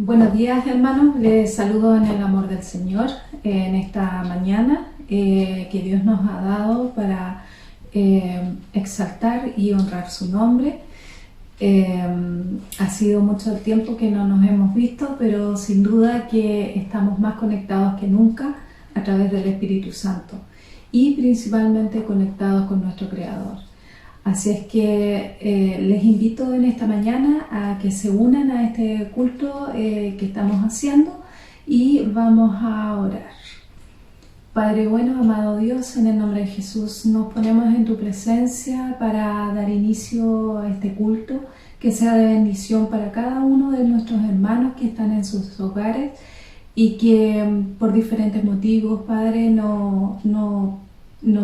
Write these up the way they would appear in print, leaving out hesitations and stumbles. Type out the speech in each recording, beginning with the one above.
Buenos días, hermanos, les saludo en el amor del Señor en esta mañana que Dios nos ha dado para exaltar y honrar su nombre. Ha sido mucho el tiempo que no nos hemos visto, pero sin duda que estamos más conectados que nunca a través del Espíritu Santo y principalmente conectados con nuestro Creador. Así es que les invito en esta mañana a que se unan a este culto que estamos haciendo y vamos a orar. Padre bueno, amado Dios, en el nombre de Jesús nos ponemos en tu presencia para dar inicio a este culto, que sea de bendición para cada uno de nuestros hermanos que están en sus hogares y que por diferentes motivos, Padre, no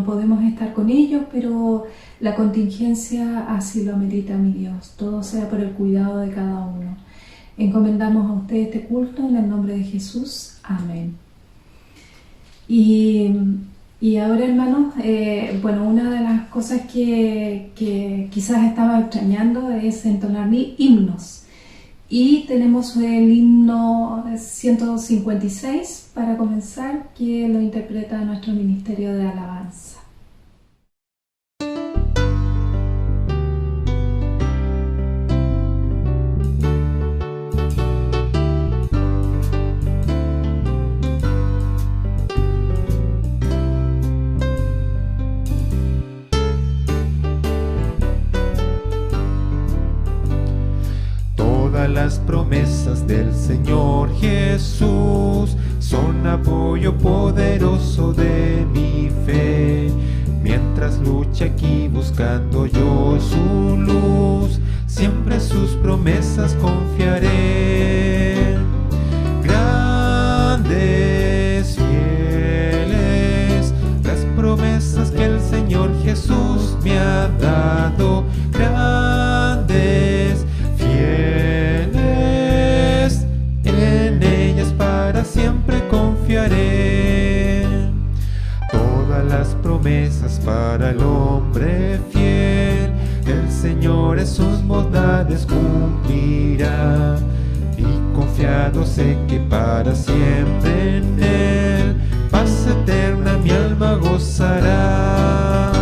podemos estar con ellos, pero la contingencia así lo amerita, mi Dios. Todo sea por el cuidado de cada uno. Encomendamos a usted este culto en el nombre de Jesús. Amén. Y ahora, hermanos, una de las cosas que quizás estaba extrañando es entonar himnos. Y tenemos el himno 156 para comenzar, que lo interpreta nuestro Ministerio de Alabanza. Las promesas del Señor Jesús son apoyo poderoso de mi fe. Mientras lucha aquí buscando yo su luz, siempre sus promesas confiaré. Grandes, fieles, las promesas que el Señor Jesús me ha dado. Grandes, fieles, en ellas para siempre confiaré. Todas las promesas para el hombre fiel, el Señor en sus bondades cumplirá. Y confiado sé que para siempre en Él, paz eterna mi alma gozará.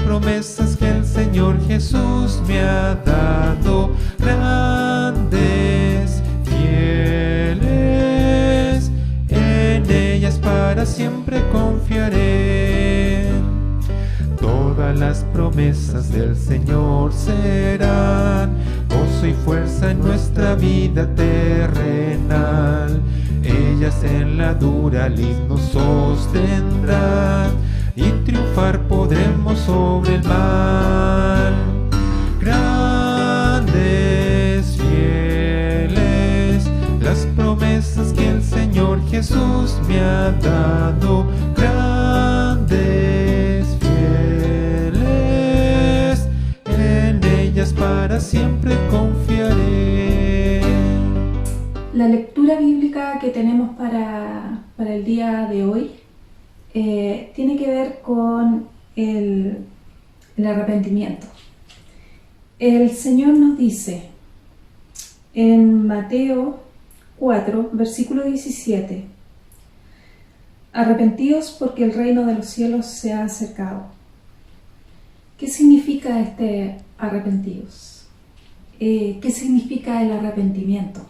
Promesas que el Señor Jesús me ha dado, grandes, fieles, en ellas para siempre confiaré. Todas las promesas del Señor serán gozo y fuerza en nuestra vida terrenal. Ellas en la dura lid nos sostendrán y triunfar podremos sobre el mal. Grandes, fieles, las promesas que el Señor Jesús me ha dado. Grandes, fieles, en ellas para siempre confiaré. La lectura bíblica que tenemos para el día de hoy tiene que ver con el arrepentimiento. El Señor nos dice en Mateo 4, versículo 17: arrepentíos porque el reino de los cielos se ha acercado. ¿Qué significa este arrepentíos? ¿Qué significa el arrepentimiento?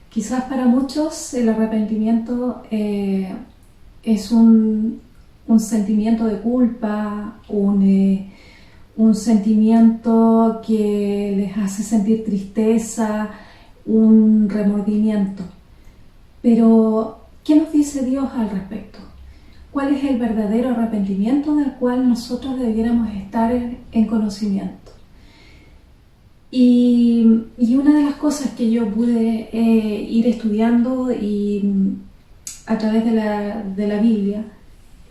Quizás para muchos el arrepentimiento es un sentimiento de culpa, un sentimiento que les hace sentir tristeza, un remordimiento. Pero, ¿qué nos dice Dios al respecto? ¿Cuál es el verdadero arrepentimiento del cual nosotros debiéramos estar en conocimiento? Y una de las cosas que yo pude ir estudiando y a través de la Biblia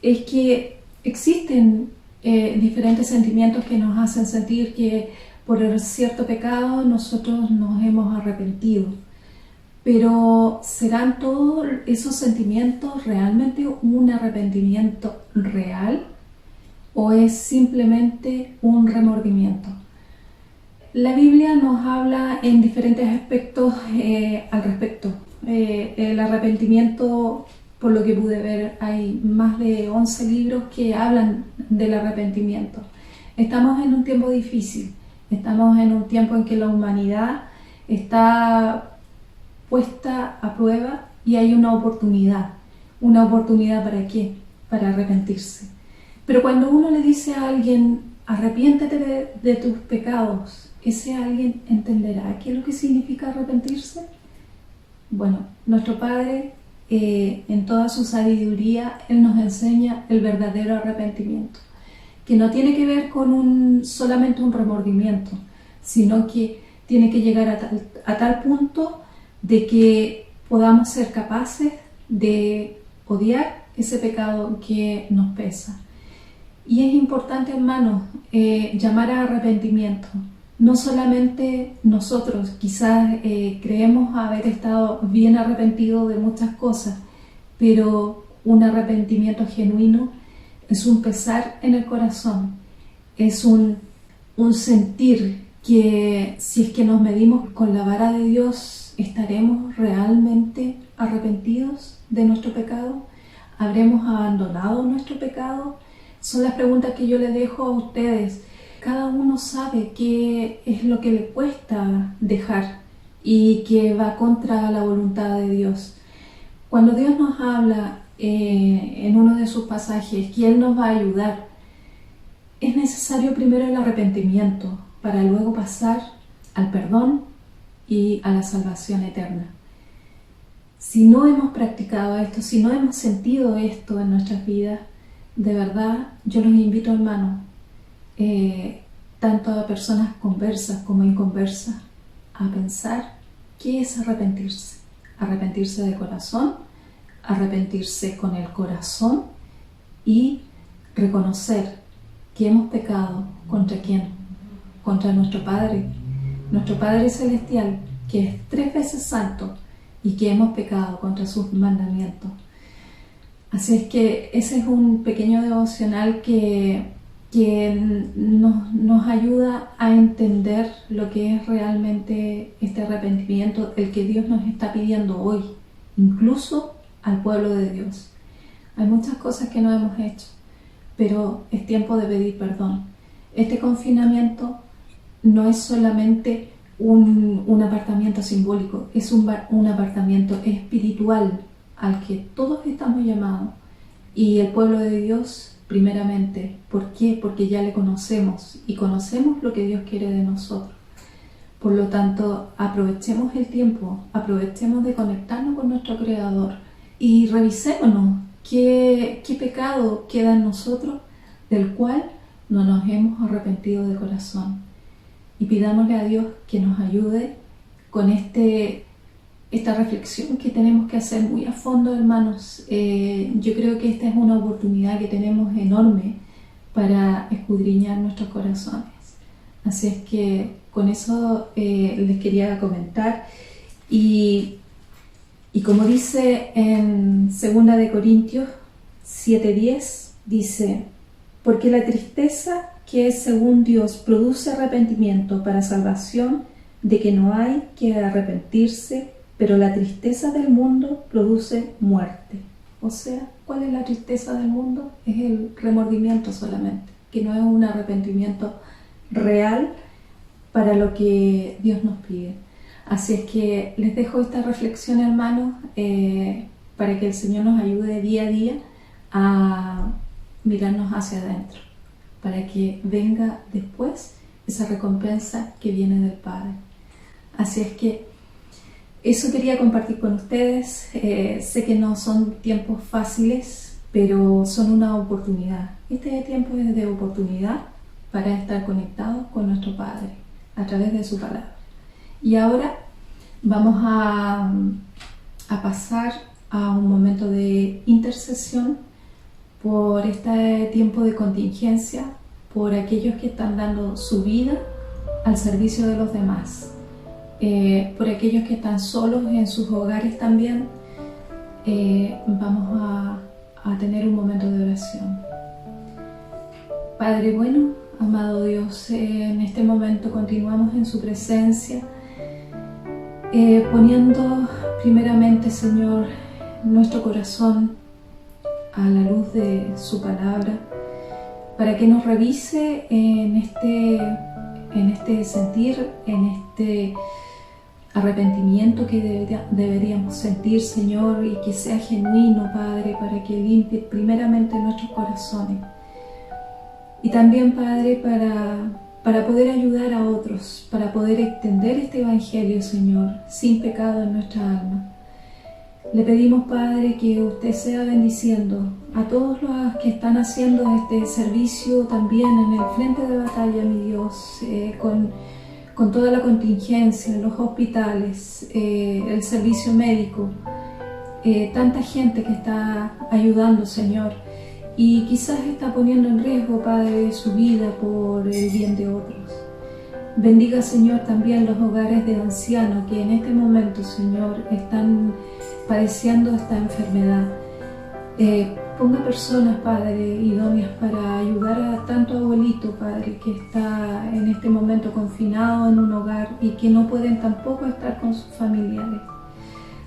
es que existen diferentes sentimientos que nos hacen sentir que por cierto pecado nosotros nos hemos arrepentido. Pero ¿serán todos esos sentimientos realmente un arrepentimiento real o es simplemente un remordimiento? La Biblia nos habla en diferentes aspectos al respecto. El arrepentimiento, por lo que pude ver, hay más de 11 libros que hablan del arrepentimiento. Estamos en un tiempo difícil, estamos en un tiempo en que la humanidad está puesta a prueba y hay una oportunidad. ¿Una oportunidad para qué? Para arrepentirse. Pero cuando uno le dice a alguien, arrepiéntete de tus pecados, ese alguien entenderá qué es lo que significa arrepentirse. Bueno, nuestro Padre, en toda su sabiduría, Él nos enseña el verdadero arrepentimiento, que no tiene que ver con solamente un remordimiento, sino que tiene que llegar a tal punto de que podamos ser capaces de odiar ese pecado que nos pesa. Y es importante, hermanos, llamar a arrepentimiento. No solamente nosotros, quizás creemos haber estado bien arrepentidos de muchas cosas, pero un arrepentimiento genuino es un pesar en el corazón, es un sentir que si es que nos medimos con la vara de Dios, ¿estaremos realmente arrepentidos de nuestro pecado? ¿Habremos abandonado nuestro pecado? Son las preguntas que yo les dejo a ustedes. Cada uno sabe qué es lo que le cuesta dejar y que va contra la voluntad de Dios. Cuando Dios nos habla en uno de sus pasajes que Él nos va a ayudar, es necesario primero el arrepentimiento para luego pasar al perdón y a la salvación eterna. Si no hemos practicado esto, si no hemos sentido esto en nuestras vidas, de verdad yo los invito, hermanos, tanto a personas conversas como inconversas, a pensar qué es arrepentirse. Arrepentirse de corazón, arrepentirse con el corazón y reconocer que hemos pecado. ¿Contra quién? Contra nuestro Padre Celestial, que es 3 veces santo y que hemos pecado contra sus mandamientos. Así es que ese es un pequeño devocional que nos ayuda a entender lo que es realmente este arrepentimiento, el que Dios nos está pidiendo hoy, incluso al pueblo de Dios. Hay muchas cosas que no hemos hecho, pero es tiempo de pedir perdón. Este confinamiento no es solamente un apartamiento simbólico, es un apartamiento espiritual al que todos estamos llamados, y el pueblo de Dios primeramente. ¿Por qué? Porque ya le conocemos y conocemos lo que Dios quiere de nosotros. Por lo tanto, aprovechemos el tiempo, aprovechemos de conectarnos con nuestro Creador y revisémonos qué pecado queda en nosotros del cual no nos hemos arrepentido de corazón. Y pidámosle a Dios que nos ayude con esta reflexión que tenemos que hacer muy a fondo, hermanos. Yo creo que esta es una oportunidad que tenemos enorme para escudriñar nuestros corazones. Así es que con eso les quería comentar. Y como dice en 2 de Corintios 7:10, dice: porque la tristeza que es según Dios produce arrepentimiento para salvación, de que no hay que arrepentirse, pero la tristeza del mundo produce muerte. O sea, ¿cuál es la tristeza del mundo? Es el remordimiento solamente, que no es un arrepentimiento real para lo que Dios nos pide. Así es que les dejo esta reflexión, hermanos, para que el Señor nos ayude día a día a mirarnos hacia adentro, para que venga después esa recompensa que viene del Padre. Así es que eso quería compartir con ustedes. Sé que no son tiempos fáciles, pero son una oportunidad. Este tiempo es de oportunidad para estar conectados con nuestro Padre a través de su palabra. Y ahora vamos a pasar a un momento de intercesión por este tiempo de contingencia, por aquellos que están dando su vida al servicio de los demás, por aquellos que están solos en sus hogares también. Vamos a tener un momento de oración. Padre bueno, amado Dios, en este momento continuamos en su presencia, poniendo primeramente, Señor, nuestro corazón a la luz de su palabra, para que nos revise en este sentir, en este arrepentimiento que deberíamos sentir, Señor, y que sea genuino, Padre, para que limpie primeramente nuestros corazones. Y también, Padre, para poder ayudar a otros, para poder extender este Evangelio, Señor, sin pecado en nuestra alma. Le pedimos, Padre, que usted sea bendiciendo a todos los que están haciendo este servicio también en el frente de batalla, mi Dios, con toda la contingencia, los hospitales, el servicio médico, tanta gente que está ayudando, Señor, y quizás está poniendo en riesgo, Padre, su vida por el bien de otros. Bendiga, Señor, también los hogares de ancianos que en este momento, Señor, están padeciendo esta enfermedad. Ponga personas, Padre, idóneas para ayudar a tanto abuelito, Padre, que está en este momento confinado en un hogar y que no pueden tampoco estar con sus familiares.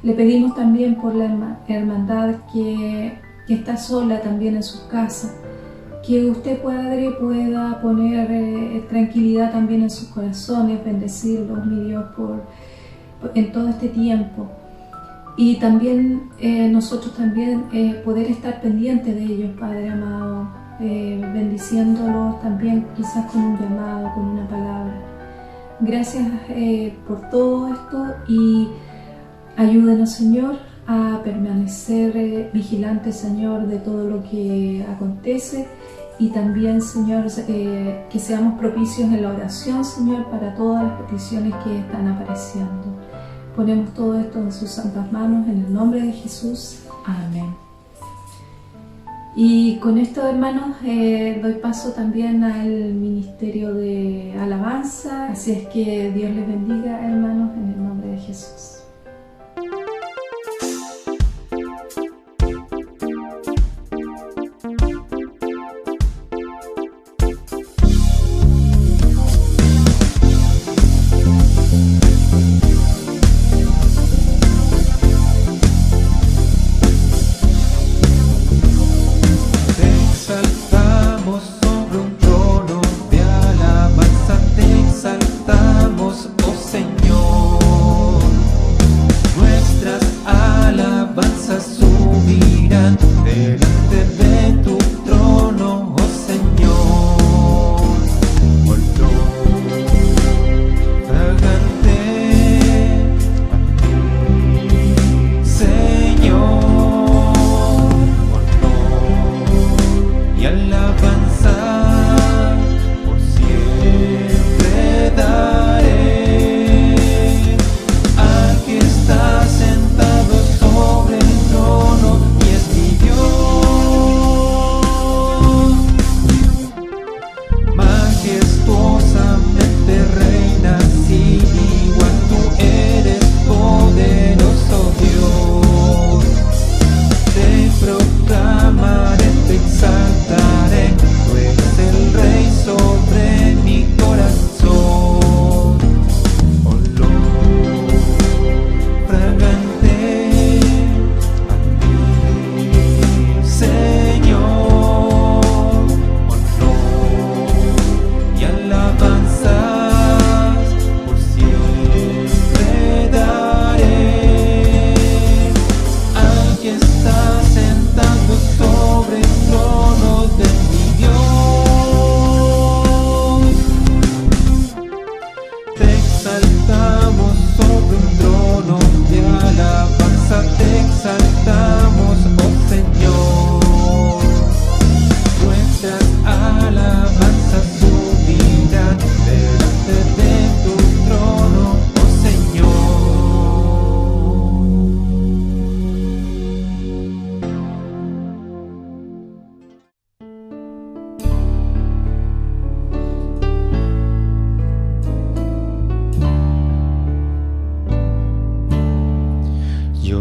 Le pedimos también por la hermandad que está sola también en sus casas, que usted, Padre, pueda poner tranquilidad también en sus corazones, bendecirlos, mi Dios, en todo este tiempo. Y también nosotros también poder estar pendientes de ellos, Padre amado, bendiciéndolos también quizás con un llamado, con una palabra. Gracias por todo esto y ayúdenos, Señor, a permanecer vigilantes, Señor, de todo lo que acontece y también, Señor, que seamos propicios en la oración, Señor, para todas las peticiones que están apareciendo. Ponemos todo esto en sus santas manos, en el nombre de Jesús. Amén. Y con esto, hermanos, doy paso también al ministerio de alabanza. Así es que Dios les bendiga, hermanos, en el nombre de Jesús.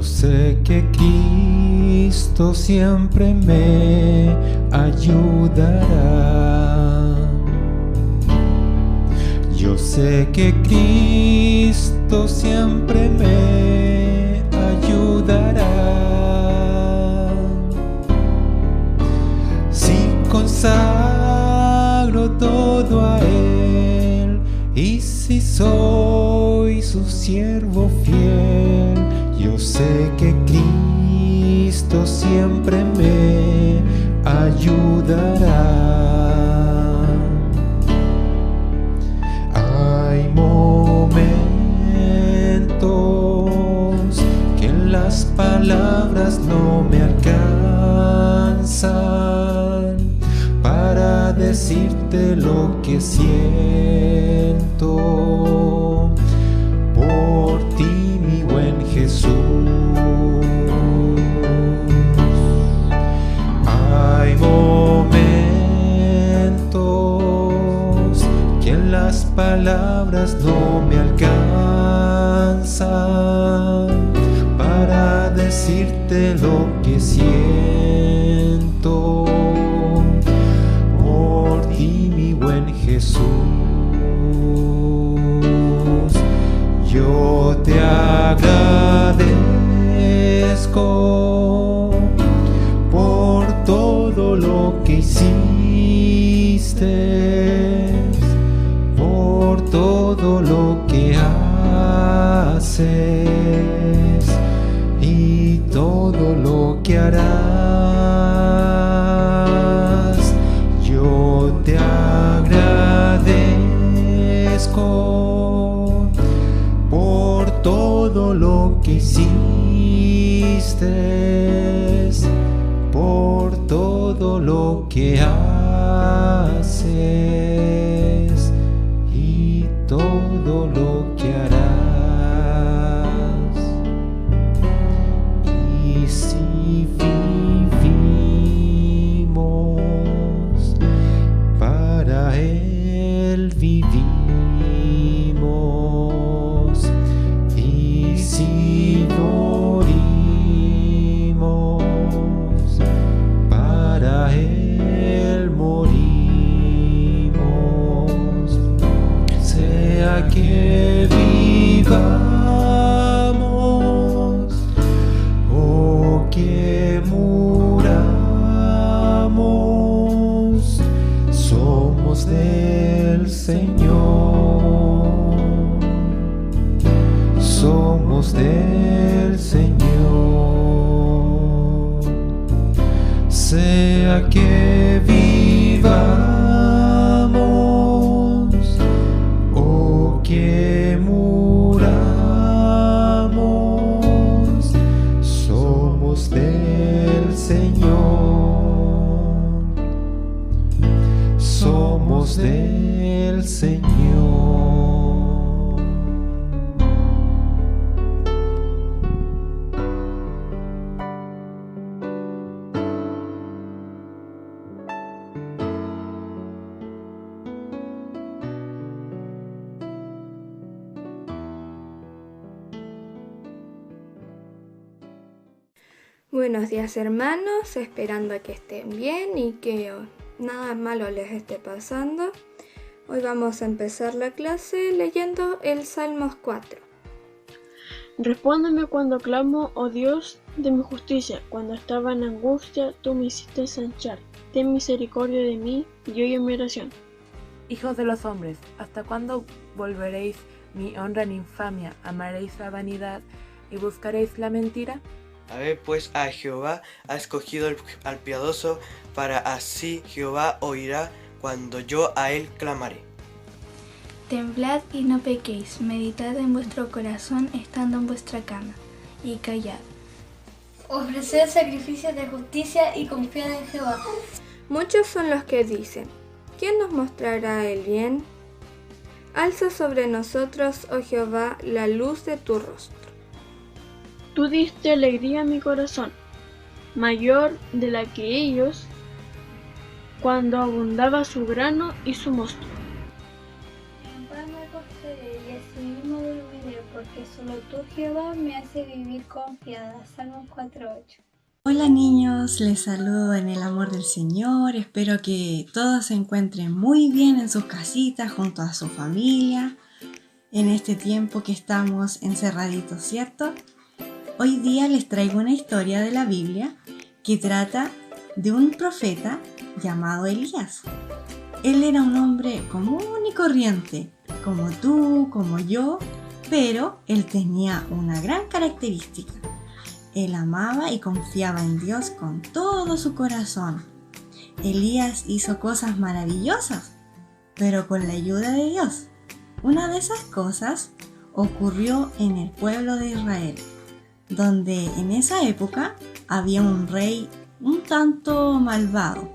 Sé que Cristo siempre me ayudará. Yo sé que Cristo siempre me ayudará. Si consagro todo a Él y si soy su siervo fiel, yo sé que Cristo siempre me ayudará. Hay momentos que las palabras no me alcanzan para decirte lo que siento por ti, mi buen Jesús. Hay momentos que las palabras no me alcanzan para decirte lo que siento por ti, mi buen Jesús. Yo te agradezco por todo lo que hiciste, por todo lo que haces y todo lo que harás. Yo te agradezco por todo lo que hiciste, por todo lo que haces y todo lo que harás. Y si vivimos, para Él vivimos. Y si morimos, para Él morimos. Sea que vivamos o que muramos, somos del Señor. Somos del Señor. Sea que vivamos o que muramos, somos del Señor. Somos del Señor. Buenos días, hermanos, esperando a que estén bien y que nada malo les esté pasando. Hoy vamos a empezar la clase leyendo el Salmos 4. Respóndeme cuando clamo, oh Dios de mi justicia. Cuando estaba en angustia, tú me hiciste ensanchar. Ten misericordia de mí y oye mi oración. Hijos de los hombres, ¿hasta cuándo volveréis mi honra en infamia? ¿Amaréis la vanidad y buscaréis la mentira? A ver, pues a Jehová ha escogido al piadoso, para así Jehová oirá cuando yo a él clamaré. Temblad y no pequéis, meditad en vuestro corazón estando en vuestra cama, y callad. Ofreced sacrificios de justicia y confiad en Jehová. Muchos son los que dicen: ¿quién nos mostrará el bien? Alza sobre nosotros, oh Jehová, la luz de tu rostro. Tú diste alegría a mi corazón, mayor de la que ellos, cuando abundaba su grano y su mosto. En paz me acostaré y asimismo dormiré, porque solo tú, Jehová, me hace vivir confiada. Salmos 4:8. Hola niños, les saludo en el amor del Señor. Espero que todos se encuentren muy bien en sus casitas junto a su familia en este tiempo que estamos encerraditos, ¿cierto? Hoy día les traigo una historia de la Biblia que trata de un profeta llamado Elías. Él era un hombre común y corriente, como tú, como yo, pero él tenía una gran característica. Él amaba y confiaba en Dios con todo su corazón. Elías hizo cosas maravillosas, pero con la ayuda de Dios. Una de esas cosas ocurrió en el pueblo de Israel, donde en esa época había un rey un tanto malvado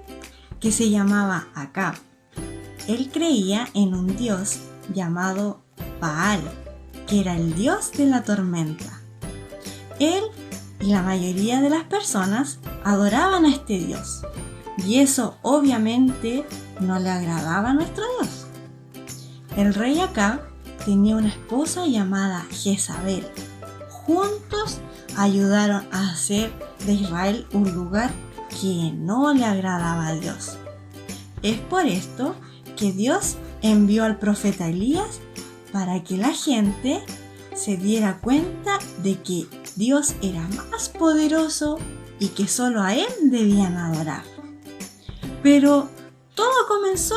que se llamaba Acab. Él creía en un dios llamado Baal, que era el dios de la tormenta. Él y la mayoría de las personas adoraban a este dios, y eso obviamente no le agradaba a nuestro Dios. El rey Acab tenía una esposa llamada Jezabel. Juntos ayudaron a hacer de Israel un lugar que no le agradaba a Dios. Es por esto que Dios envió al profeta Elías para que la gente se diera cuenta de que Dios era más poderoso y que solo a Él debían adorar. Pero todo comenzó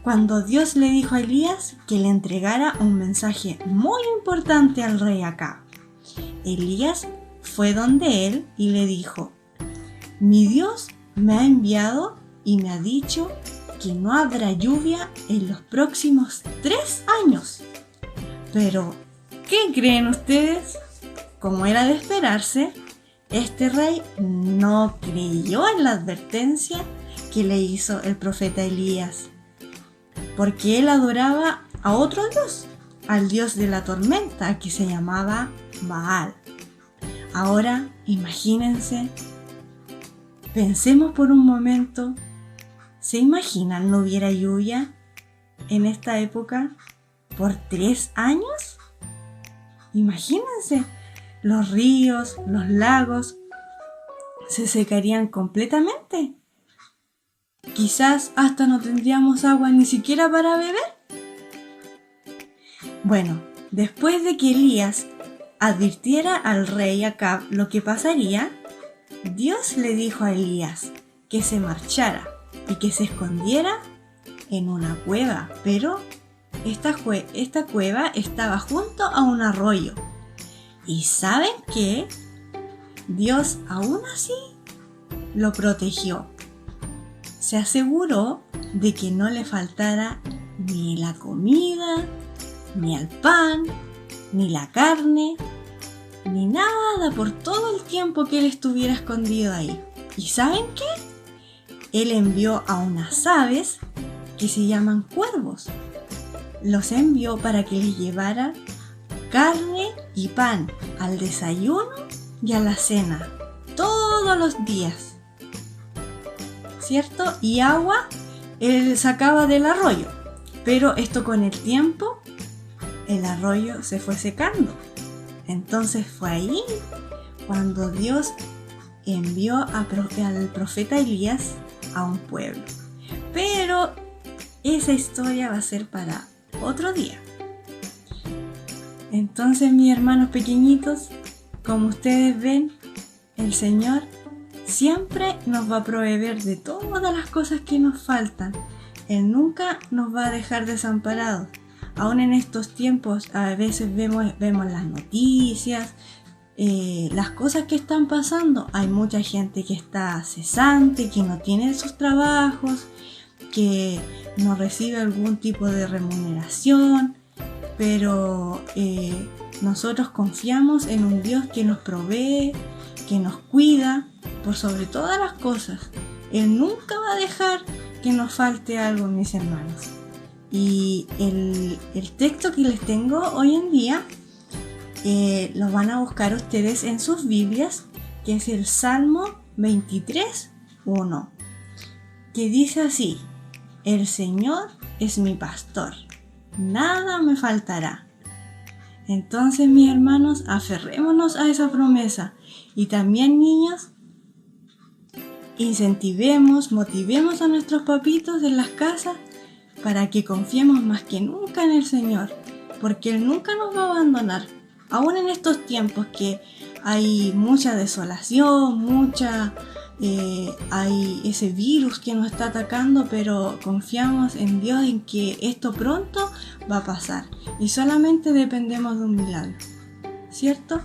cuando Dios le dijo a Elías que le entregara un mensaje muy importante al rey Acab. Elías fue donde él y le dijo: mi Dios me ha enviado y me ha dicho que no habrá lluvia en los próximos 3 años. Pero, ¿qué creen ustedes? Como era de esperarse, este rey no creyó en la advertencia que le hizo el profeta Elías, porque él adoraba a otro dios, al dios de la tormenta, que se llamaba Baal. Ahora, imagínense, pensemos por un momento, ¿se imaginan no hubiera lluvia en esta época por 3 años? Imagínense, los ríos, los lagos se secarían completamente. Quizás hasta no tendríamos agua ni siquiera para beber. Bueno, después de que Elías advirtiera al rey Acab lo que pasaría, Dios le dijo a Elías que se marchara y que se escondiera en una cueva, pero esta cueva estaba junto a un arroyo. ¿Y saben qué? Dios aún así lo protegió. Se aseguró de que no le faltara ni la comida, ni el pan, ni la carne, ni nada por todo el tiempo que él estuviera escondido ahí. ¿Y saben qué? Él envió a unas aves que se llaman cuervos. Los envió para que les llevaran carne y pan al desayuno y a la cena, todos los días, ¿cierto? Y agua él sacaba del arroyo, pero esto con el tiempo el arroyo se fue secando. Entonces fue ahí cuando Dios envió al profeta Elías a un pueblo. Pero esa historia va a ser para otro día. Entonces, mis hermanos pequeñitos, como ustedes ven, el Señor siempre nos va a proveer de todas las cosas que nos faltan. Él nunca nos va a dejar desamparados. Aún en estos tiempos a veces vemos las noticias, las cosas que están pasando. Hay mucha gente que está cesante, que no tiene sus trabajos, que no recibe algún tipo de remuneración, pero nosotros confiamos en un Dios que nos provee, que nos cuida por sobre todas las cosas. Él nunca va a dejar que nos falte algo, mis hermanos. Y el texto que les tengo hoy en día lo van a buscar ustedes en sus Biblias, que es el Salmo 23:1, que dice así: el Señor es mi pastor, nada me faltará. Entonces, mis hermanos, aferrémonos a esa promesa. Y también, niños, incentivemos, motivemos a nuestros papitos en las casas para que confiemos más que nunca en el Señor, porque Él nunca nos va a abandonar. Aún en estos tiempos que hay mucha desolación, hay ese virus que nos está atacando, pero confiamos en Dios en que esto pronto va a pasar y solamente dependemos de un milagro, ¿cierto?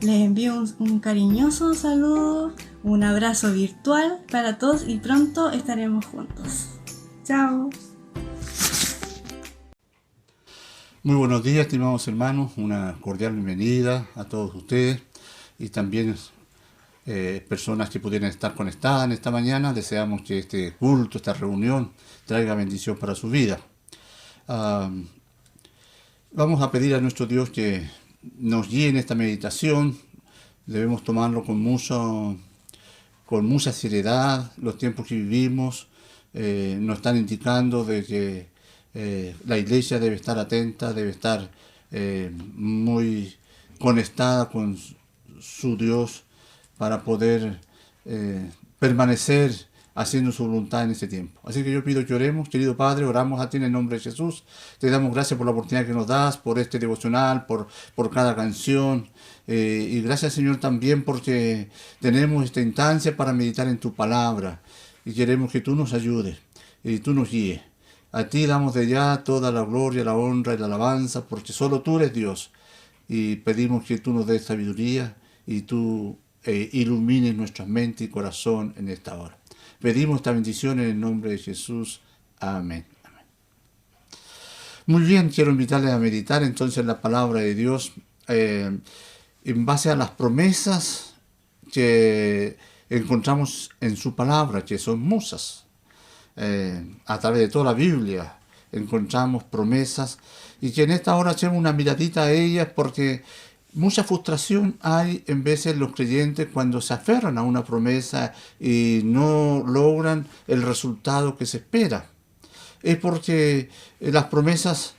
Les envío un cariñoso saludo, un abrazo virtual para todos y pronto estaremos juntos. ¡Chao! Muy buenos días, estimados hermanos, una cordial bienvenida a todos ustedes y también personas que pudieran estar conectadas en esta mañana. Deseamos que este culto, esta reunión, traiga bendición para su vida. Vamos a pedir a nuestro Dios que nos guíe en esta meditación. Debemos tomarlo con mucha seriedad. Los tiempos que vivimos nos están indicando de que la iglesia debe estar atenta, debe estar muy conectada con su Dios para poder permanecer haciendo su voluntad en este tiempo. Así que yo pido que oremos. Querido Padre, oramos a ti en el nombre de Jesús. Te damos gracias por la oportunidad que nos das, por este devocional, por cada canción. Y gracias, Señor, también porque tenemos esta instancia para meditar en tu palabra. Y queremos que tú nos ayudes y tú nos guíes. A ti damos de ya toda la gloria, la honra y la alabanza, porque solo tú eres Dios. Y pedimos que tú nos des sabiduría y tú ilumines nuestra mente y corazón en esta hora. Pedimos esta bendición en el nombre de Jesús. Amén. Amén. Muy bien, quiero invitarles a meditar entonces la palabra de Dios en base a las promesas que encontramos en su palabra, que son muchas. A través de toda la Biblia encontramos promesas y que en esta hora echemos una miradita a ellas, porque mucha frustración hay en veces los creyentes cuando se aferran a una promesa y no logran el resultado que se espera. Es porque las promesas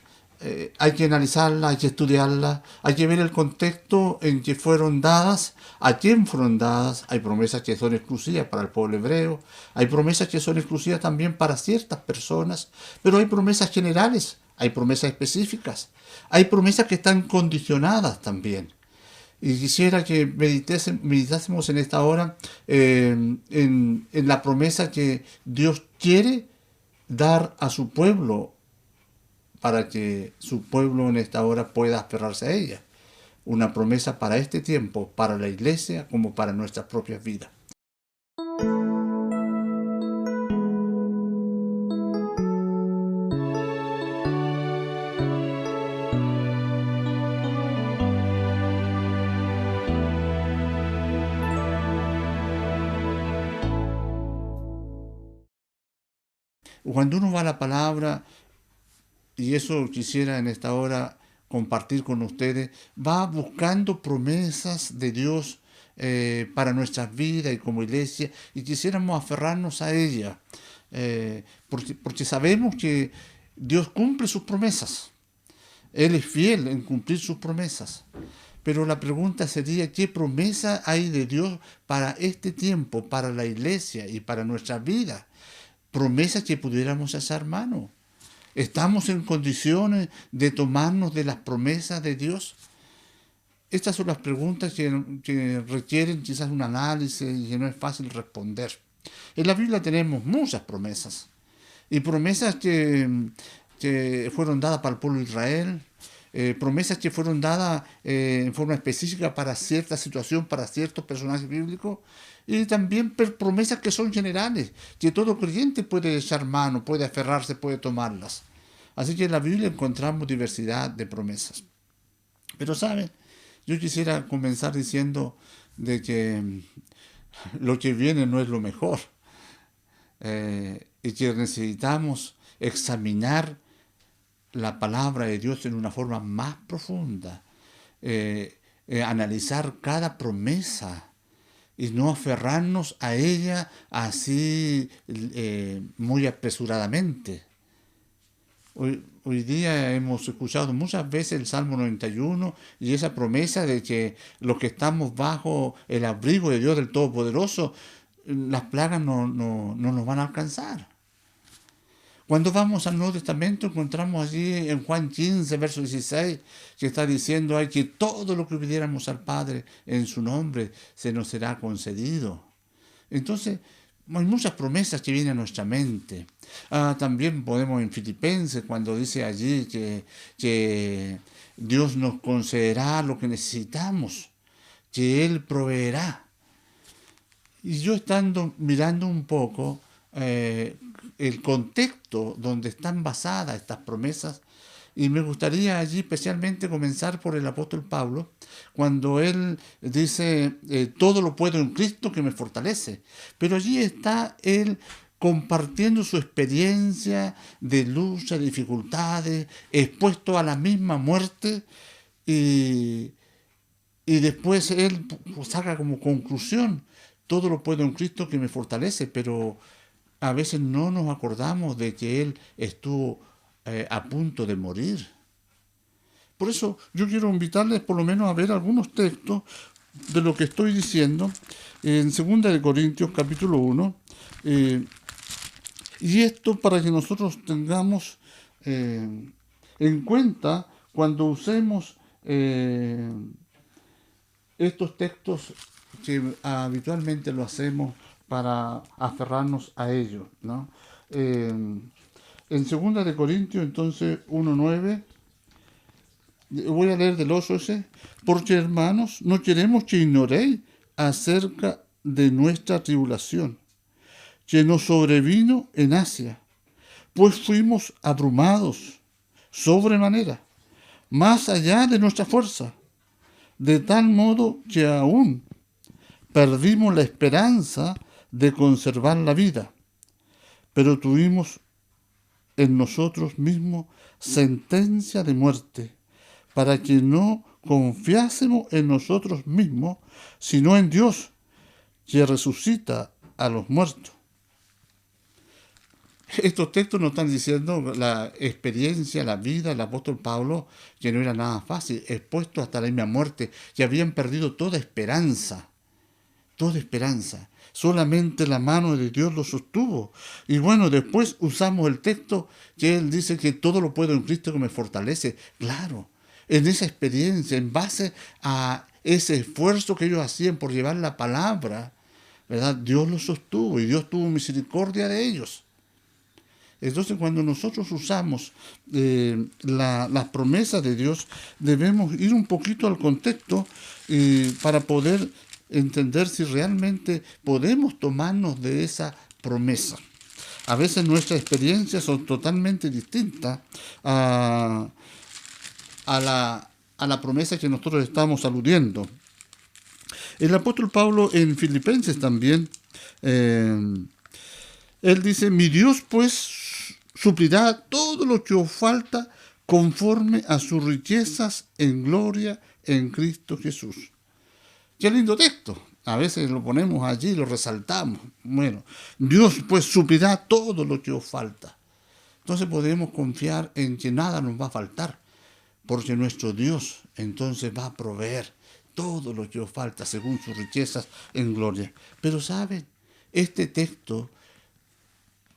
hay que analizarlas, hay que estudiarlas, hay que ver el contexto en que fueron dadas, a quién fueron dadas. Hay promesas que son exclusivas para el pueblo hebreo, hay promesas que son exclusivas también para ciertas personas, pero hay promesas generales, hay promesas específicas, hay promesas que están condicionadas también. Y quisiera que meditásemos en esta hora en la promesa que Dios quiere dar a su pueblo, para que su pueblo en esta hora pueda aferrarse a ella. Una promesa para este tiempo, para la iglesia, como para nuestras propias vidas. Cuando uno va a la palabra, y eso quisiera en esta hora compartir con ustedes, va buscando promesas de Dios para nuestras vidas y como iglesia, y quisiéramos aferrarnos a ella, porque sabemos que Dios cumple sus promesas. Él es fiel en cumplir sus promesas. Pero la pregunta sería, ¿qué promesa hay de Dios para este tiempo, para la iglesia y para nuestra vida? Promesas que pudiéramos hacer mano. ¿Estamos en condiciones de tomarnos de las promesas de Dios? Estas son las preguntas que requieren quizás un análisis y que no es fácil responder. En la Biblia tenemos muchas promesas. Y promesas que fueron dadas para el pueblo de Israel, promesas que fueron dadas en forma específica para cierta situación, para ciertos personajes bíblicos, y también promesas que son generales, que todo creyente puede echar mano, puede aferrarse, puede tomarlas. Así que en la Biblia encontramos diversidad de promesas. Pero ¿saben? Yo quisiera comenzar diciendo de que lo que viene no es lo mejor, y que necesitamos examinar la palabra de Dios en una forma más profunda, analizar cada promesa y no aferrarnos a ella así muy apresuradamente. Hoy día hemos escuchado muchas veces el Salmo 91 y esa promesa de que los que estamos bajo el abrigo de Dios del Todopoderoso las plagas no nos van a alcanzar. Cuando vamos al Nuevo Testamento encontramos allí en Juan 15, verso 16, que está diciendo ahí que todo lo que pidiéramos al Padre en su nombre se nos será concedido. Entonces, hay muchas promesas que vienen a nuestra mente. También podemos en Filipenses, cuando dice allí que Dios nos concederá lo que necesitamos, que Él proveerá. Y yo estando mirando un poco el contexto donde están basadas estas promesas, y me gustaría allí especialmente comenzar por el apóstol Pablo, cuando él dice, todo lo puedo en Cristo que me fortalece. Pero allí está él compartiendo su experiencia de lucha, de dificultades, expuesto a la misma muerte, y después él saca como conclusión, todo lo puedo en Cristo que me fortalece, pero a veces no nos acordamos de que él estuvo a punto de morir. Por eso yo quiero invitarles por lo menos a ver algunos textos de lo que estoy diciendo en 2 Corintios capítulo 1, y esto para que nosotros tengamos en cuenta cuando usemos estos textos que habitualmente lo hacemos para aferrarnos a ellos, ¿no? En 2 Corintios, entonces, 1:9, voy a leer del 8 ese, porque hermanos, no queremos que ignoréis acerca de nuestra tribulación, que nos sobrevino en Asia, pues fuimos abrumados sobremanera, más allá de nuestra fuerza, de tal modo que aún perdimos la esperanza de conservar la vida, pero tuvimos en nosotros mismos sentencia de muerte, para que no confiásemos en nosotros mismos, sino en Dios, que resucita a los muertos. Estos textos nos están diciendo la experiencia, la vida del apóstol Pablo, que no era nada fácil, expuesto hasta la misma muerte, que habían perdido toda esperanza. Toda esperanza. Solamente la mano de Dios lo sostuvo. Y bueno, después usamos el texto que él dice que todo lo puedo en Cristo que me fortalece. Claro, en esa experiencia, en base a ese esfuerzo que ellos hacían por llevar la palabra, ¿verdad? Dios lo sostuvo y Dios tuvo misericordia de ellos. Entonces, cuando nosotros usamos las promesas de Dios, debemos ir un poquito al contexto para poder entender si realmente podemos tomarnos de esa promesa. A veces nuestras experiencias son totalmente distintas a la promesa que nosotros estamos aludiendo. El apóstol Pablo en Filipenses también, él dice, mi Dios pues suplirá todo lo que os falta conforme a sus riquezas en gloria en Cristo Jesús. Qué lindo texto. A veces lo ponemos allí, lo resaltamos. Bueno, Dios pues suplirá todo lo que os falta. Entonces podemos confiar en que nada nos va a faltar, porque nuestro Dios entonces va a proveer todo lo que os falta según sus riquezas en gloria. Pero ¿saben? Este texto,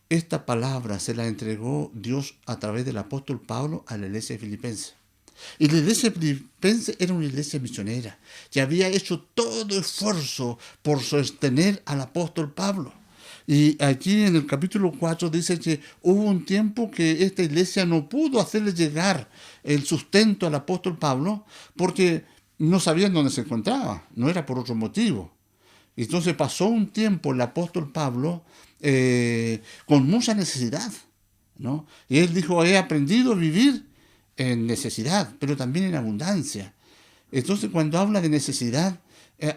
esta palabra se la entregó Dios a través del apóstol Pablo a la iglesia de Filipenses. Y la iglesia filipense era una iglesia misionera que había hecho todo esfuerzo por sostener al apóstol Pablo. Y aquí en el capítulo 4 dice que hubo un tiempo que esta iglesia no pudo hacerle llegar el sustento al apóstol Pablo porque no sabían dónde se encontraba, no era por otro motivo. Entonces pasó un tiempo el apóstol Pablo con mucha necesidad, ¿no? Y él dijo, he aprendido a vivir en necesidad, pero también en abundancia. Entonces, cuando habla de necesidad,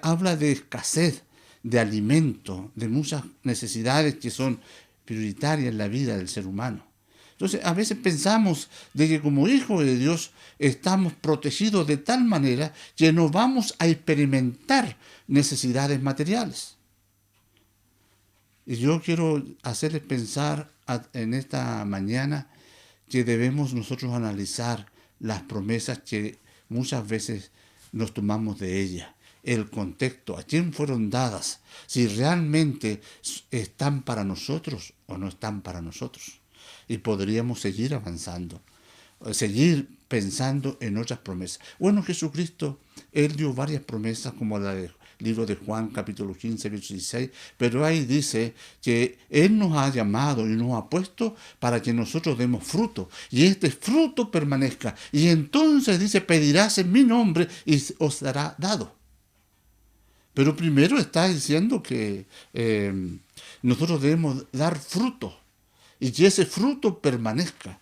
habla de escasez, de alimento, de muchas necesidades que son prioritarias en la vida del ser humano. Entonces, a veces pensamos de que como hijos de Dios estamos protegidos de tal manera que no vamos a experimentar necesidades materiales. Y yo quiero hacerles pensar en esta mañana que debemos nosotros analizar las promesas que muchas veces nos tomamos de ellas el contexto, a quién fueron dadas, si realmente están para nosotros o no están para nosotros. Y podríamos seguir avanzando, seguir pensando en otras promesas. Bueno, Jesucristo, Él dio varias promesas, como la del libro de Juan, capítulo 15, verso 16, pero ahí dice que Él nos ha llamado y nos ha puesto para que nosotros demos fruto, y este fruto permanezca. Y entonces dice, pedirás en mi nombre y os será dado. Pero primero está diciendo que nosotros debemos dar fruto, y que ese fruto permanezca.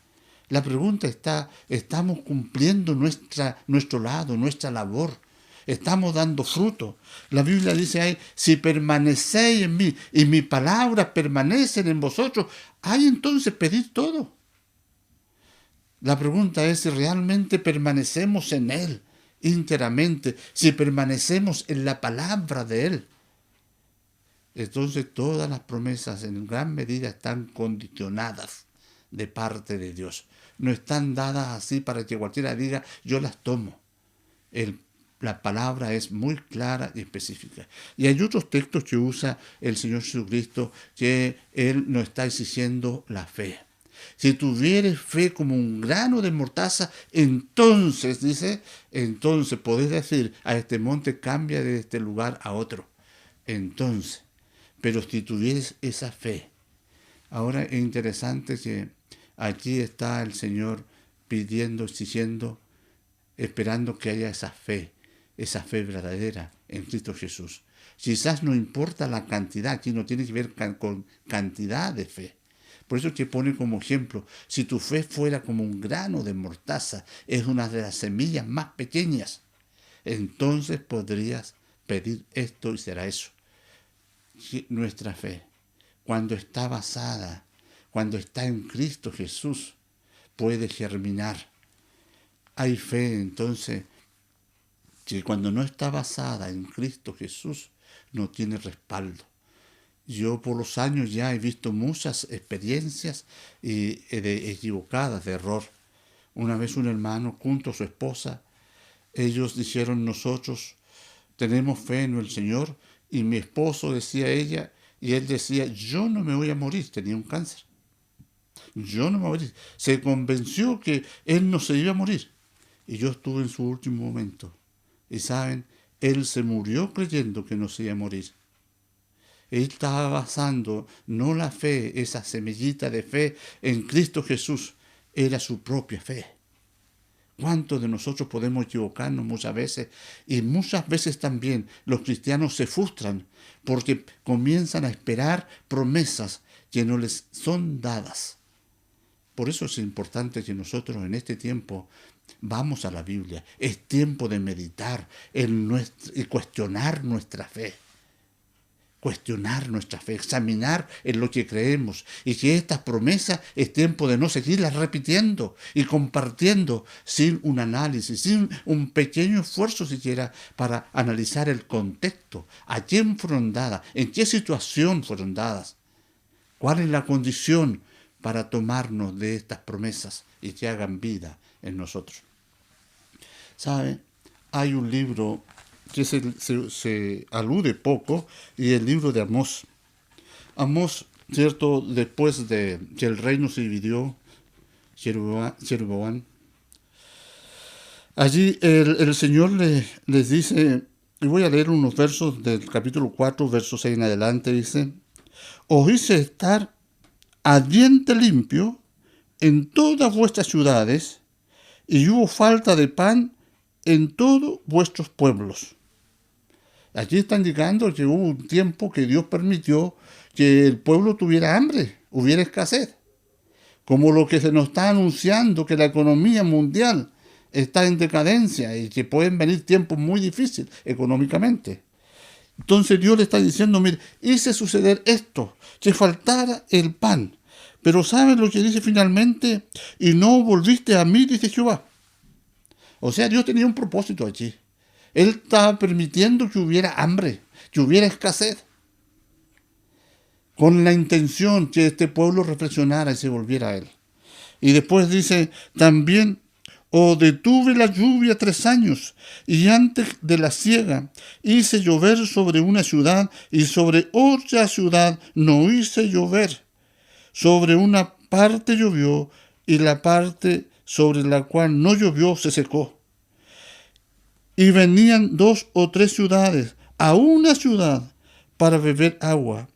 La pregunta está, ¿estamos cumpliendo nuestro lado, nuestra labor? ¿Estamos dando fruto? La Biblia dice ahí, si permanecéis en mí y mis palabras permanecen en vosotros, ahí entonces pedid todo. La pregunta es si realmente permanecemos en Él íntegramente, si permanecemos en la palabra de Él. Entonces todas las promesas en gran medida están condicionadas de parte de Dios. No están dadas así para que cualquiera diga, yo las tomo. La palabra es muy clara y específica. Y hay otros textos que usa el Señor Jesucristo que Él nos está exigiendo la fe. Si tuvieres fe como un grano de mostaza, entonces, dice, entonces podés decir a este monte, cambia de este lugar a otro. Entonces, pero si tuvieres esa fe. Ahora es interesante que aquí está el Señor pidiendo, exigiendo, esperando que haya esa fe verdadera en Cristo Jesús. Quizás no importa la cantidad, aquí no tiene que ver con cantidad de fe. Por eso que pone como ejemplo, si tu fe fuera como un grano de mostaza, es una de las semillas más pequeñas, entonces podrías pedir esto y será eso. Nuestra fe, cuando está basada, cuando está en Cristo Jesús, puede germinar. Hay fe entonces que cuando no está basada en Cristo Jesús, no tiene respaldo. Yo por los años ya he visto muchas experiencias equivocadas, de error. Una vez un hermano junto a su esposa, ellos dijeron, nosotros tenemos fe en el Señor, y mi esposo decía ella, y él decía, yo no me voy a morir, tenía un cáncer. Yo no me voy a morir. Se convenció que él no se iba a morir. Y yo estuve en su último momento. Y saben, él se murió creyendo que no se iba a morir. Él estaba basando no la fe, esa semillita de fe en Cristo Jesús, era su propia fe. ¿Cuántos de nosotros podemos equivocarnos muchas veces? Y muchas veces también los cristianos se frustran porque comienzan a esperar promesas que no les son dadas. Por eso es importante que nosotros en este tiempo vamos a la Biblia. Es tiempo de meditar y cuestionar nuestra fe. Cuestionar nuestra fe, examinar en lo que creemos, y que estas promesas es tiempo de no seguirlas repitiendo y compartiendo sin un análisis, sin un pequeño esfuerzo siquiera para analizar el contexto, a quién fueron dadas, en qué situación fueron dadas, cuál es la condición para tomarnos de estas promesas y que hagan vida en nosotros. ¿Sabe? Hay un libro que se alude poco, y el libro de Amós. Amós, ¿cierto? Después de que el reino se dividió, Jeroboam, allí el Señor les dice, y voy a leer unos versos del capítulo 4, versos 6 en adelante, dice, os hice estar a diente limpio en todas vuestras ciudades, y hubo falta de pan en todos vuestros pueblos. Aquí está indicando que hubo un tiempo que Dios permitió que el pueblo tuviera hambre, hubiera escasez. Como lo que se nos está anunciando, que la economía mundial está en decadencia y que pueden venir tiempos muy difíciles económicamente. Entonces Dios le está diciendo, mire, hice suceder esto, que faltara el pan. Pero ¿sabes lo que dice finalmente? Y no volviste a mí, dice Jehová. O sea, Dios tenía un propósito allí. Él estaba permitiendo que hubiera hambre, que hubiera escasez, con la intención que este pueblo reflexionara y se volviera a Él. Y después dice, también o detuve la lluvia 3 años, y antes de la siega hice llover sobre una ciudad, y sobre otra ciudad no hice llover. Sobre una parte llovió, y la parte sobre la cual no llovió se secó. Y venían 2 o 3 ciudades a una ciudad para beber agua,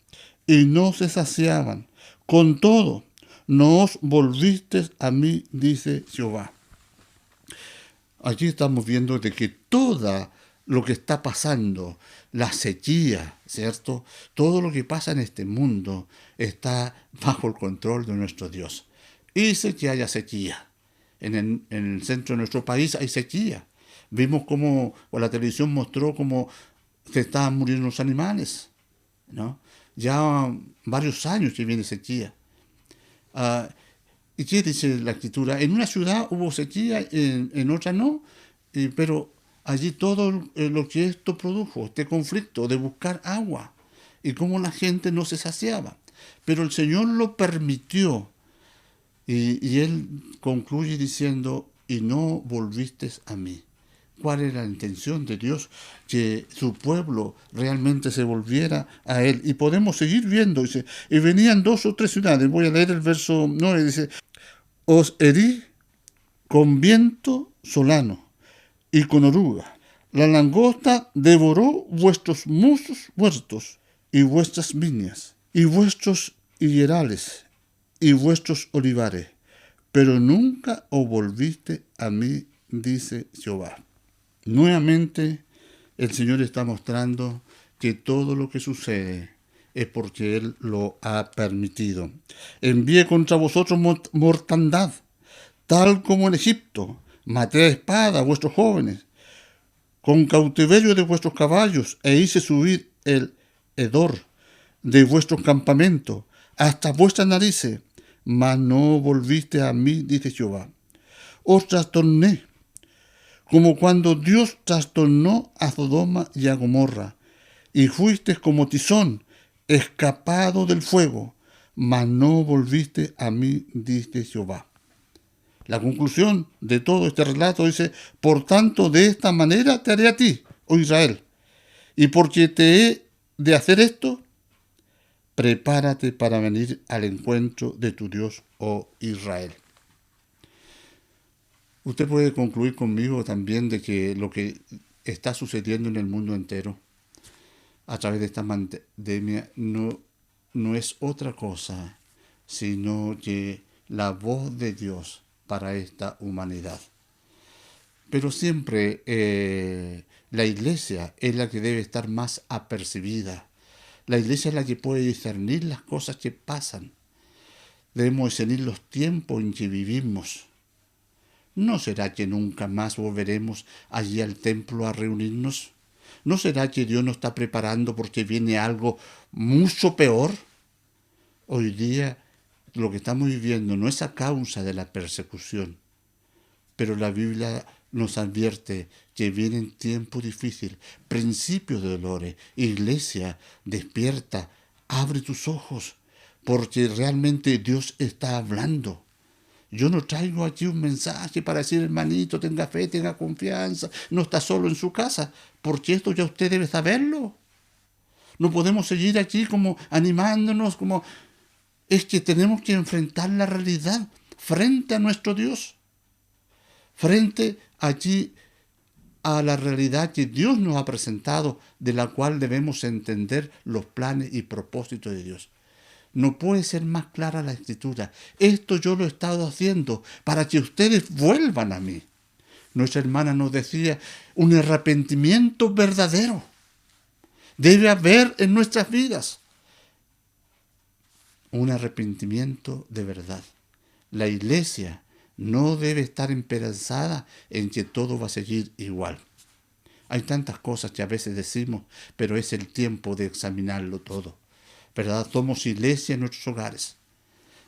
y no se saciaban. Con todo, no os volvisteis a mí, dice Jehová. Aquí estamos viendo de que todo lo que está pasando, la sequía, ¿cierto? Todo lo que pasa en este mundo está bajo el control de nuestro Dios. Hice que haya sequía. En el centro de nuestro país hay sequía. Vimos cómo, o la televisión mostró cómo se estaban muriendo los animales, ¿no? Ya varios años que viene sequía. ¿Y qué dice la Escritura? En una ciudad hubo sequía, en otra no, pero allí todo lo que esto produjo, este conflicto de buscar agua, y cómo la gente no se saciaba. Pero el Señor lo permitió, y Él concluye diciendo, y no volvisteis a mí. ¿Cuál era la intención de Dios? Que su pueblo realmente se volviera a Él. Y podemos seguir viendo, dice, y venían 2 o 3 ciudades. Voy a leer el verso 9, dice, os herí con viento solano y con oruga. La langosta devoró vuestros musos huertos y vuestras viñas, y vuestros higuerales, y vuestros olivares. Pero nunca os volviste a mí, dice Jehová. Nuevamente, el Señor está mostrando que todo lo que sucede es porque Él lo ha permitido. Envié contra vosotros mortandad, tal como en Egipto. Maté a espada a vuestros jóvenes, con cautiverio de vuestros caballos, e hice subir el hedor de vuestros campamentos hasta vuestras narices, mas no volviste a mí, dice Jehová. Os trastorné, como cuando Dios trastornó a Sodoma y a Gomorra, y fuisteis como tizón, escapado del fuego, mas no volviste a mí, dice Jehová. La conclusión de todo este relato dice, por tanto, de esta manera te haré a ti, oh Israel, y porque te he de hacer esto, prepárate para venir al encuentro de tu Dios, oh Israel. Usted puede concluir conmigo también de que lo que está sucediendo en el mundo entero a través de esta pandemia no es otra cosa sino que la voz de Dios para esta humanidad. Pero siempre la iglesia es la que debe estar más apercibida. La iglesia es la que puede discernir las cosas que pasan. Debemos discernir los tiempos en que vivimos. ¿No será que nunca más volveremos allí al templo a reunirnos? ¿No será que Dios nos está preparando porque viene algo mucho peor? Hoy día lo que estamos viviendo no es a causa de la persecución, pero la Biblia nos advierte que vienen tiempos difíciles, principios de dolores. Iglesia, despierta, abre tus ojos, porque realmente Dios está hablando. Yo no traigo aquí un mensaje para decir, hermanito, tenga fe, tenga confianza, no está solo en su casa, porque esto ya usted debe saberlo. No podemos seguir aquí como animándonos, como es que tenemos que enfrentar la realidad frente a nuestro Dios, frente allí a la realidad que Dios nos ha presentado, de la cual debemos entender los planes y propósitos de Dios. No puede ser más clara la Escritura. Esto yo lo he estado haciendo para que ustedes vuelvan a mí. Nuestra hermana nos decía, un arrepentimiento verdadero debe haber en nuestras vidas. Un arrepentimiento de verdad. La iglesia no debe estar esperanzada en que todo va a seguir igual. Hay tantas cosas que a veces decimos, pero es el tiempo de examinarlo todo, ¿verdad? Somos iglesia en nuestros hogares.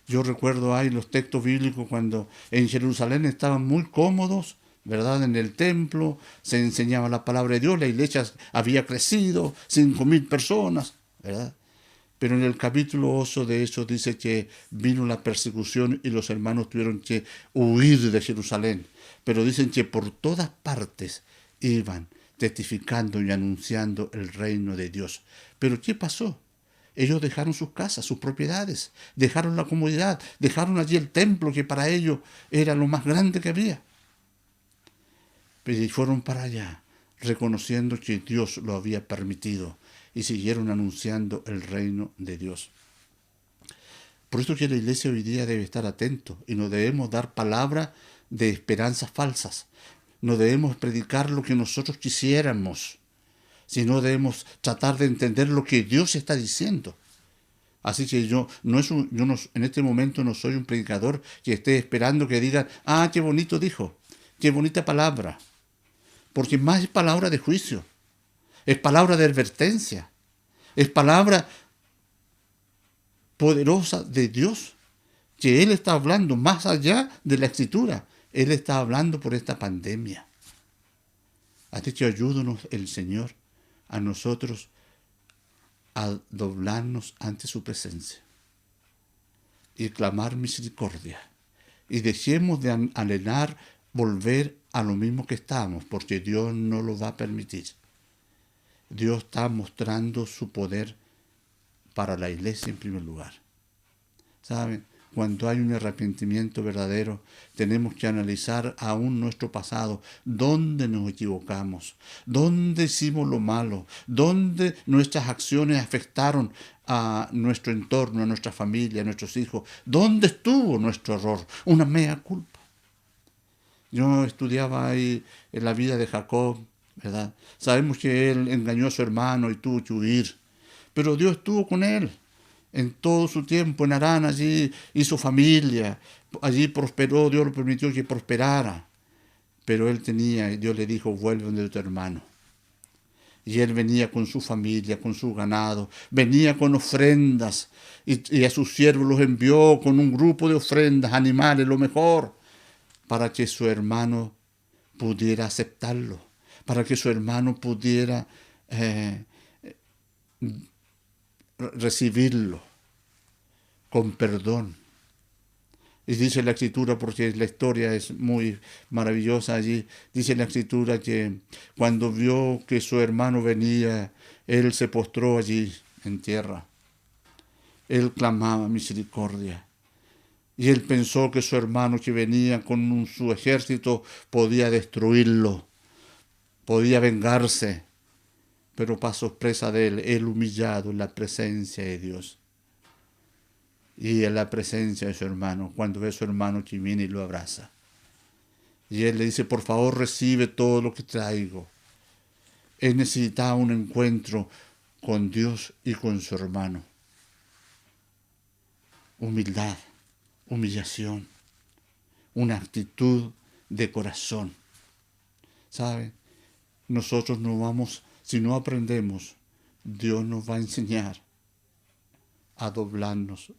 Yo recuerdo ahí los textos bíblicos cuando en Jerusalén estaban muy cómodos, ¿verdad? En el templo se enseñaba la palabra de Dios, la iglesia había crecido, 5,000 personas, ¿verdad? Pero en el capítulo 8 de eso dice que vino la persecución y los hermanos tuvieron que huir de Jerusalén. pero dicen que por todas partes iban testificando y anunciando el reino de Dios. ¿Pero qué pasó? Ellos dejaron sus casas, sus propiedades, dejaron la comodidad, dejaron allí el templo que para ellos era lo más grande que había. Pero fueron para allá, reconociendo que Dios lo había permitido, y siguieron anunciando el reino de Dios. Por eso que la iglesia hoy día debe estar atento y no debemos dar palabra de esperanzas falsas. No debemos predicar lo que nosotros quisiéramos, sino debemos tratar de entender lo que Dios está diciendo. Así que en este momento no soy un predicador que esté esperando que digan, ah, qué bonito dijo, qué bonita palabra. Porque más es palabra de juicio, es palabra de advertencia, es palabra poderosa de Dios, que Él está hablando más allá de la Escritura. Él está hablando por esta pandemia. Así que ayúdanos el Señor a nosotros a doblarnos ante su presencia y clamar misericordia. Y dejemos de anhelar volver a lo mismo que estábamos, porque Dios no lo va a permitir. Dios está mostrando su poder para la iglesia en primer lugar. ¿Saben? Cuando hay un arrepentimiento verdadero, tenemos que analizar aún nuestro pasado, dónde nos equivocamos, dónde hicimos lo malo, dónde nuestras acciones afectaron a nuestro entorno, a nuestra familia, a nuestros hijos, dónde estuvo nuestro error, una mea culpa. Yo estudiaba ahí en la vida de Jacob, ¿verdad? Sabemos que él engañó a su hermano y tuvo que huir, pero Dios estuvo con él en todo su tiempo en Harán. Allí hizo familia, allí prosperó, Dios lo permitió que prosperara, pero él Dios le dijo, vuelve donde tu hermano. Y él venía con su familia, con su ganado, venía con ofrendas, y a sus siervos los envió con un grupo de ofrendas, animales, lo mejor, para que su hermano pudiera aceptarlo, para que su hermano pudiera recibirlo con perdón. Y dice la Escritura, porque la historia es muy maravillosa allí, dice la Escritura que cuando vio que su hermano venía, él se postró allí en tierra. Él clamaba misericordia. Y él pensó que su hermano que venía con su ejército podía destruirlo, podía vengarse. Pero para sorpresa de él humillado en la presencia de Dios. Y en la presencia de su hermano, cuando ve a su hermano que viene y lo abraza. Y él le dice, por favor recibe todo lo que traigo. Él necesitaba un encuentro con Dios y con su hermano. Humildad, humillación, una actitud de corazón. ¿Saben? Nosotros no vamos... Si no aprendemos, Dios nos va a enseñar a doblarnos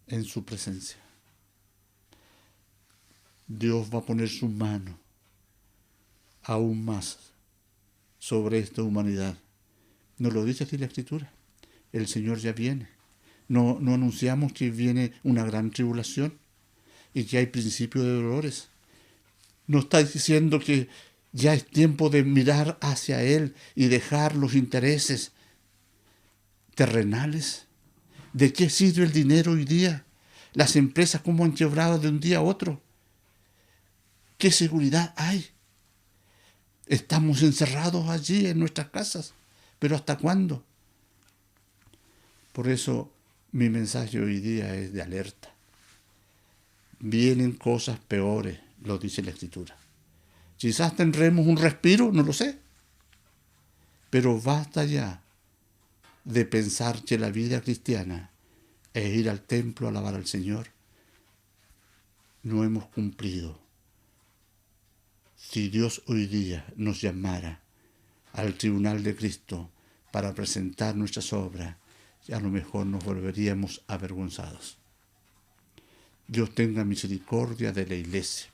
en su presencia. Dios va a poner su mano aún más sobre esta humanidad. Nos lo dice aquí la Escritura. El Señor ya viene. No anunciamos que viene una gran tribulación y que hay principio de dolores. No está diciendo que ya es tiempo de mirar hacia Él y dejar los intereses terrenales. ¿De qué sirve el dinero hoy día? Las empresas cómo han quebrado de un día a otro. ¿Qué seguridad hay? Estamos encerrados allí en nuestras casas. ¿Pero hasta cuándo? Por eso mi mensaje hoy día es de alerta. Vienen cosas peores, lo dice la Escritura. Quizás tendremos un respiro, no lo sé. Pero basta ya de pensar que la vida cristiana es ir al templo a alabar al Señor. No hemos cumplido. Si Dios hoy día nos llamara al tribunal de Cristo para presentar nuestras obras, a lo mejor nos volveríamos avergonzados. Dios tenga misericordia de la iglesia.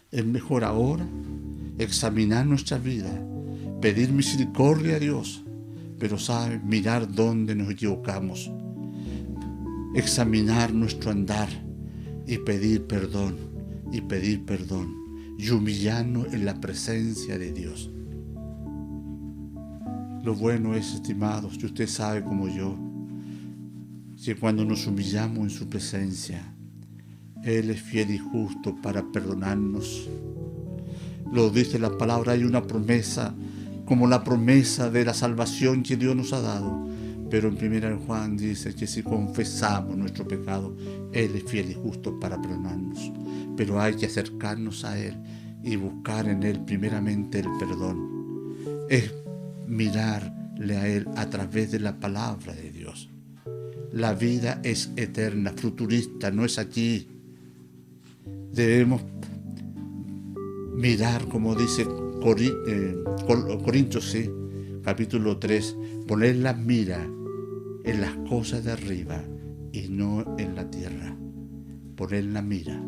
Es mejor ahora examinar nuestra vida, pedir misericordia a Dios, pero sabe, mirar dónde nos equivocamos, examinar nuestro andar y pedir perdón, y pedir perdón, y humillarnos en la presencia de Dios. Lo bueno es, estimados, que usted sabe como yo, que cuando nos humillamos en su presencia, Él es fiel y justo para perdonarnos. Lo dice la palabra, hay una promesa, como la promesa de la salvación que Dios nos ha dado. Pero en 1 Juan dice que si confesamos nuestro pecado, Él es fiel y justo para perdonarnos. Pero hay que acercarnos a Él y buscar en Él primeramente el perdón. Es mirarle a Él a través de la palabra de Dios. La vida es eterna, futurista, no es aquí. Debemos mirar, como dice Corintios, capítulo 3, poner la mira en las cosas de arriba y no en la tierra. Poner la mira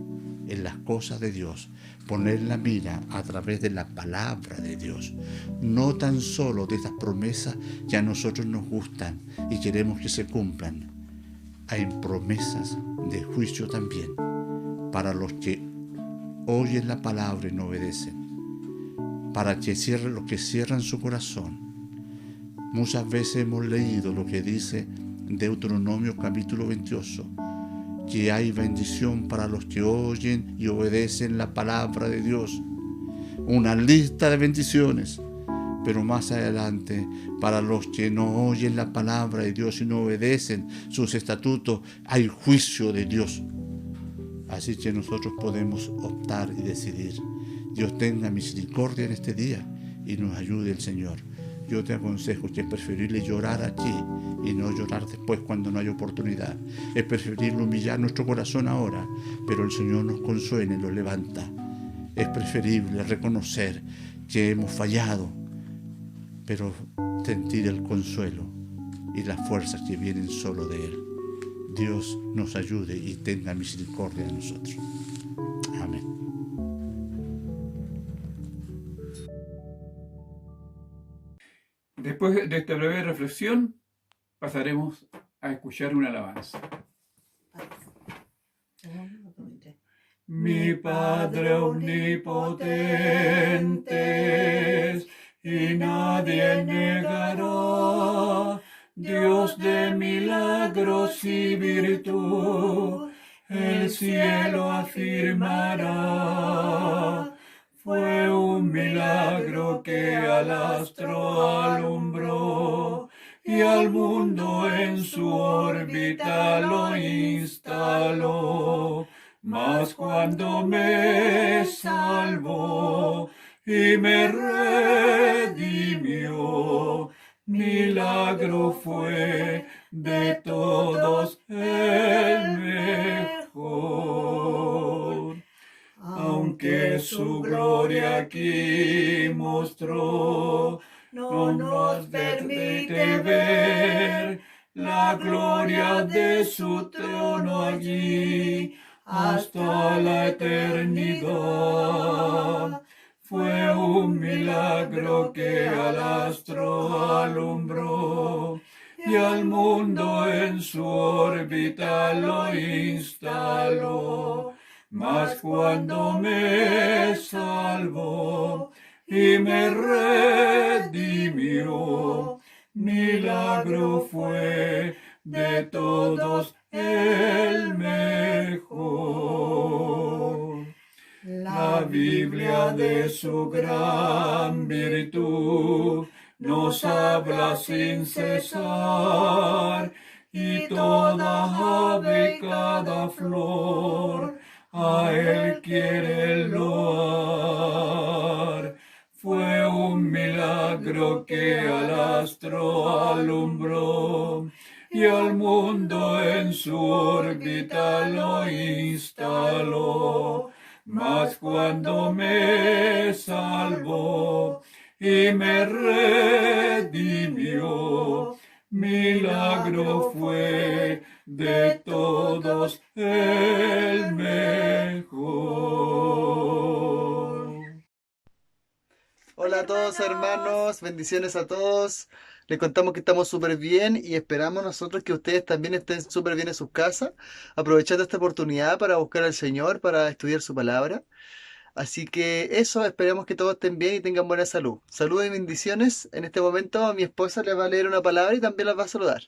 en las cosas de Dios, poner la mira a través de la palabra de Dios, no tan solo de estas promesas que a nosotros nos gustan y queremos que se cumplan. Hay promesas de juicio también para los que oyen la palabra y no obedecen, para que cierren los que cierran su corazón. Muchas veces hemos leído lo que dice Deuteronomio capítulo 28, que hay bendición para los que oyen y obedecen la palabra de Dios. Una lista de bendiciones, pero más adelante, para los que no oyen la palabra de Dios y no obedecen sus estatutos, hay juicio de Dios. Así que nosotros podemos optar y decidir. Dios tenga misericordia en este día y nos ayude el Señor. Yo te aconsejo que es preferible llorar aquí y no llorar después cuando no hay oportunidad. Es preferible humillar nuestro corazón ahora, pero el Señor nos consuela y nos levanta. Es preferible reconocer que hemos fallado, pero sentir el consuelo y las fuerzas que vienen solo de Él. Dios nos ayude y tenga misericordia de nosotros. Amén. Después de esta breve reflexión, pasaremos a escuchar una alabanza. Mi Padre omnipotente es, y nadie negará, Dios de milagros y virtud, el cielo afirmará. Fue un milagro que al astro alumbró y al mundo en su órbita lo instaló. Mas cuando me salvó y me redimió, milagro fue de todos el mejor. Aunque su gloria aquí mostró, no nos permite ver la gloria de su trono allí hasta la eternidad. Fue un milagro que al astro alumbró y al mundo en su órbita lo instaló. Mas cuando me salvó y me redimió, milagro fue de todos el mejor. La Biblia de su gran virtud nos habla sin cesar, y toda ave y cada flor a Él quiere loar. Fue un milagro que al astro alumbró y al mundo en su órbita lo instaló. Mas cuando me salvó y me redimió, milagro fue de todos el mejor. Hola a todos hermanos, bendiciones a todos. Les contamos que estamos súper bien y esperamos nosotros que ustedes también estén súper bien en sus casas, aprovechando esta oportunidad para buscar al Señor, para estudiar su palabra. Así que eso, esperemos que todos estén bien y tengan buena salud. Saludos y bendiciones. En este momento a mi esposa les va a leer una palabra y también las va a saludar.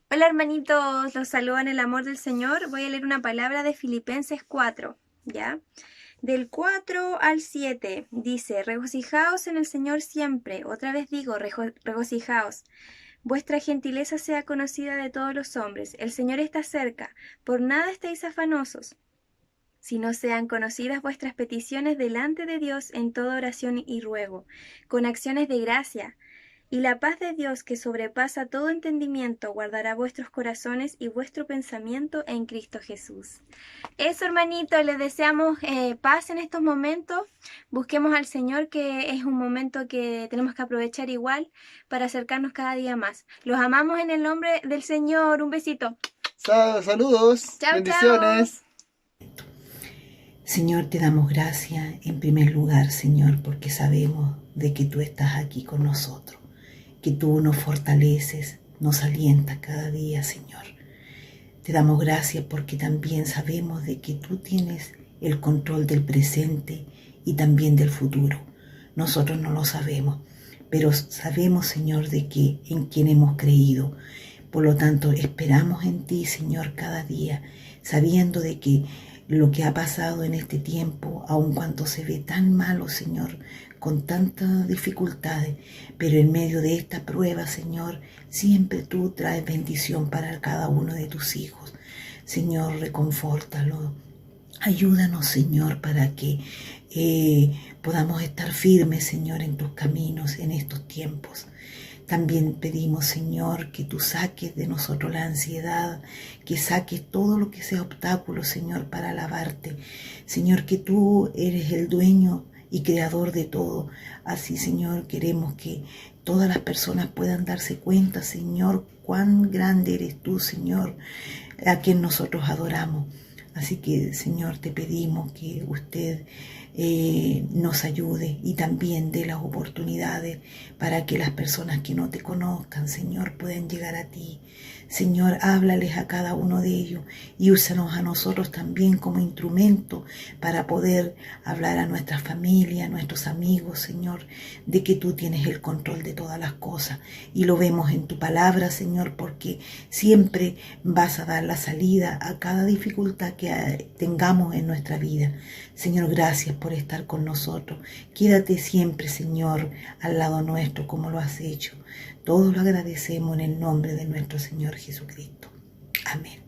Hola hermanitos, los saludo en el amor del Señor. Voy a leer una palabra de Filipenses 4, ¿ya? Del 4 al 7 dice: regocijaos en el Señor siempre. Otra vez digo, regocijaos. Vuestra gentileza sea conocida de todos los hombres. El Señor está cerca. Por nada estéis afanosos, sino sean conocidas vuestras peticiones delante de Dios en toda oración y ruego, con acciones de gracia. Y la paz de Dios, que sobrepasa todo entendimiento, guardará vuestros corazones y vuestro pensamiento en Cristo Jesús. Eso, hermanito, les deseamos paz en estos momentos. Busquemos al Señor, que es un momento que tenemos que aprovechar igual para acercarnos cada día más. Los amamos en el nombre del Señor. Un besito. Saludos. Chao, bendiciones. chao. Señor, te damos gracias en primer lugar, Señor, porque sabemos de que tú estás aquí con nosotros, que tú nos fortaleces, nos alientas cada día, Señor. Te damos gracias porque también sabemos de que tú tienes el control del presente y también del futuro. Nosotros no lo sabemos, pero sabemos, Señor, de que en quien hemos creído. Por lo tanto, esperamos en ti, Señor, cada día, sabiendo de que lo que ha pasado en este tiempo, aun cuando se ve tan malo, Señor, con tantas dificultades, pero en medio de esta prueba, Señor, siempre tú traes bendición para cada uno de tus hijos. Señor, reconfórtalo. Ayúdanos, Señor, para que podamos estar firmes, Señor, en tus caminos en estos tiempos. También pedimos, Señor, que tú saques de nosotros la ansiedad, que saques todo lo que sea obstáculo, Señor, para alabarte. Señor, que tú eres el dueño y creador de todo. Así, Señor, queremos que todas las personas puedan darse cuenta, Señor, cuán grande eres tú, Señor, a quien nosotros adoramos. Así que, Señor, te pedimos que usted nos ayude y también dé las oportunidades para que las personas que no te conozcan, Señor, puedan llegar a ti. Señor, háblales a cada uno de ellos y úsanos a nosotros también como instrumento para poder hablar a nuestra familia, a nuestros amigos, Señor, de que tú tienes el control de todas las cosas. Y lo vemos en tu palabra, Señor, porque siempre vas a dar la salida a cada dificultad que tengamos en nuestra vida. Señor, gracias por estar con nosotros. Quédate siempre, Señor, al lado nuestro como lo has hecho. Todo lo agradecemos en el nombre de nuestro Señor Jesucristo. Amén.